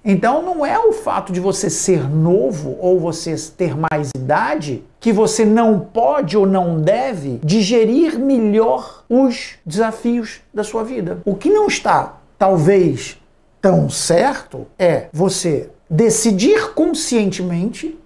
Então não é o fato de você ser novo ou você ter mais idade que você não pode ou não deve digerir melhor os desafios da sua vida. O que não está, talvez, tão certo é você decidir conscientemente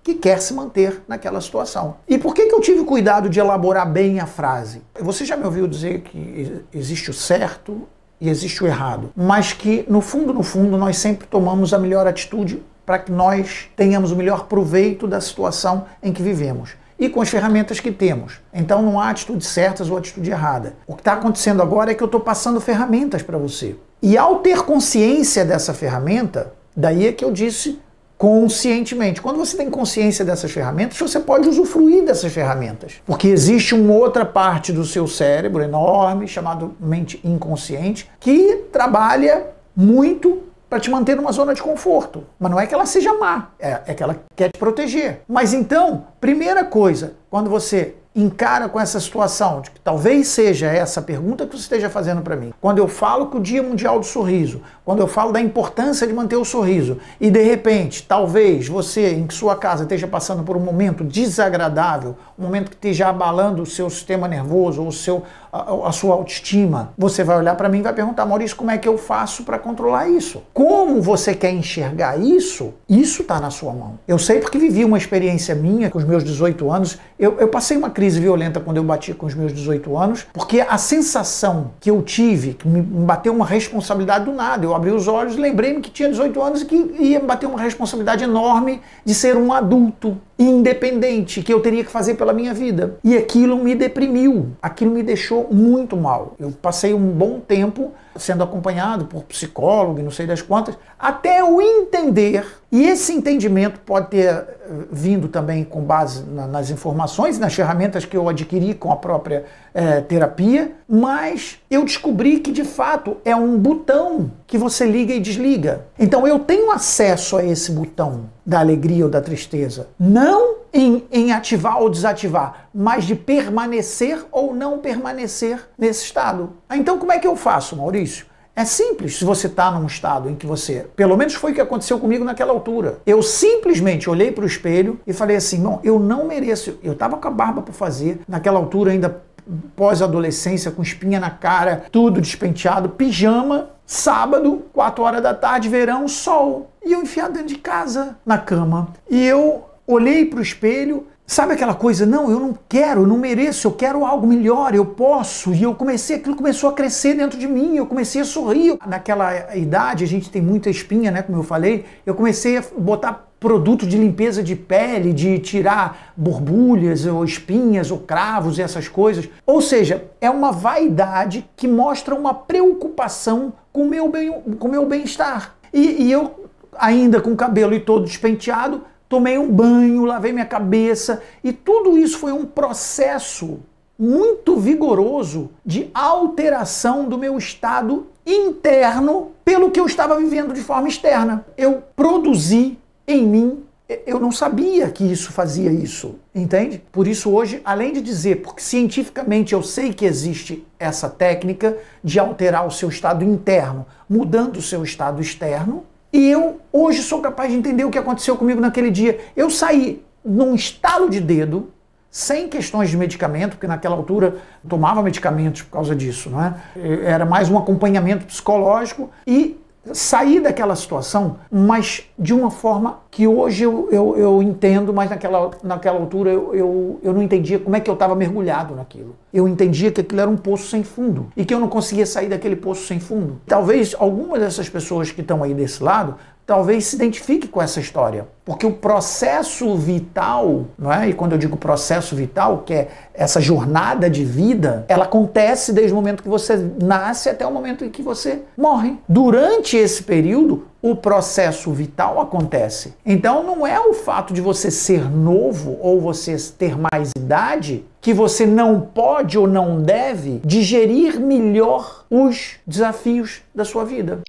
que quer se manter naquela situação. E por que eu tive cuidado de elaborar bem a frase? Você já me ouviu dizer que existe o certo e existe o errado, mas que no fundo, nós sempre tomamos a melhor atitude para que nós tenhamos o melhor proveito da situação em que vivemos e com as ferramentas que temos. Então não há atitudes certas ou atitude errada. O que está acontecendo agora é que eu estou passando ferramentas para você. E ao ter consciência dessa ferramenta, daí é que eu disse conscientemente. Quando você tem consciência dessas ferramentas, você pode usufruir dessas ferramentas. Porque existe uma outra parte do seu cérebro enorme, chamada mente inconsciente, que trabalha muito para te manter numa zona de conforto. Mas não é que ela seja má, é que ela quer te proteger. Mas então, primeira coisa, quando você encara com essa situação, de que talvez seja essa pergunta que você esteja fazendo para mim. Quando eu falo que o Dia Mundial do Sorriso, quando eu falo da importância de manter o sorriso, e de repente, talvez você em sua casa esteja passando por um momento desagradável, um momento que esteja abalando o seu sistema nervoso ou a sua autoestima, você vai olhar para mim e vai perguntar: Maurício, como é que eu faço para controlar isso? Como você quer enxergar isso? Isso está na sua mão. Eu sei porque vivi uma experiência minha com os meus 18 anos. Eu passei uma crise violenta quando eu bati com os meus 18 anos, porque a sensação que eu tive, que me bateu uma responsabilidade do nada. Eu abri os olhos, lembrei-me que tinha 18 anos e que ia me bater uma responsabilidade enorme de ser um adulto independente, que eu teria que fazer pela minha vida. E aquilo me deprimiu, aquilo me deixou muito mal. Eu passei um bom tempo sendo acompanhado por psicólogo e não sei das quantas, até eu entender, e esse entendimento pode ter vindo também com base nas informações e nas ferramentas que eu adquiri com a própria terapia, mas eu descobri que de fato é um botão que você liga e desliga. Então eu tenho acesso a esse botão da alegria ou da tristeza, não em ativar ou desativar, mas de permanecer ou não permanecer nesse estado. Então como é que eu faço, Maurício? É simples. Se você está num estado em que você... Pelo menos foi o que aconteceu comigo naquela altura. Eu simplesmente olhei para o espelho e falei assim: não, eu não mereço. Eu estava com a barba por fazer, naquela altura ainda pós-adolescência, com espinha na cara, tudo despenteado, pijama, sábado, 4 horas da tarde, verão, sol. E eu enfiado dentro de casa, na cama. E eu olhei para o espelho. Sabe aquela coisa, não, eu não quero, eu não mereço, eu quero algo melhor, eu posso. E aquilo começou a crescer dentro de mim, eu comecei a sorrir. Naquela idade, a gente tem muita espinha, né, como eu falei, eu comecei a botar produto de limpeza de pele, de tirar borbulhas, ou espinhas, ou cravos e essas coisas. Ou seja, é uma vaidade que mostra uma preocupação com o meu bem-estar. E eu, ainda com o cabelo e todo despenteado, tomei um banho, lavei minha cabeça, e tudo isso foi um processo muito vigoroso de alteração do meu estado interno pelo que eu estava vivendo de forma externa. Eu produzi em mim, eu não sabia que isso fazia isso, entende? Por isso hoje, além de dizer, porque cientificamente eu sei que existe essa técnica de alterar o seu estado interno, mudando o seu estado externo, e eu hoje sou capaz de entender o que aconteceu comigo naquele dia. Eu saí num estalo de dedo, sem questões de medicamento, porque naquela altura eu tomava medicamentos por causa disso, não é? Era mais um acompanhamento psicológico, e saí daquela situação, mas de uma forma que hoje eu entendo, mas naquela altura eu não entendia como é que eu estava mergulhado naquilo. Eu entendia que aquilo era um poço sem fundo e que eu não conseguia sair daquele poço sem fundo. Talvez algumas dessas pessoas que estão aí desse lado talvez se identifique com essa história, porque o processo vital, não é? E quando eu digo processo vital, que é essa jornada de vida, ela acontece desde o momento que você nasce até o momento em que você morre. Durante esse período, o processo vital acontece. Então não é o fato de você ser novo ou você ter mais idade que você não pode ou não deve digerir melhor os desafios da sua vida.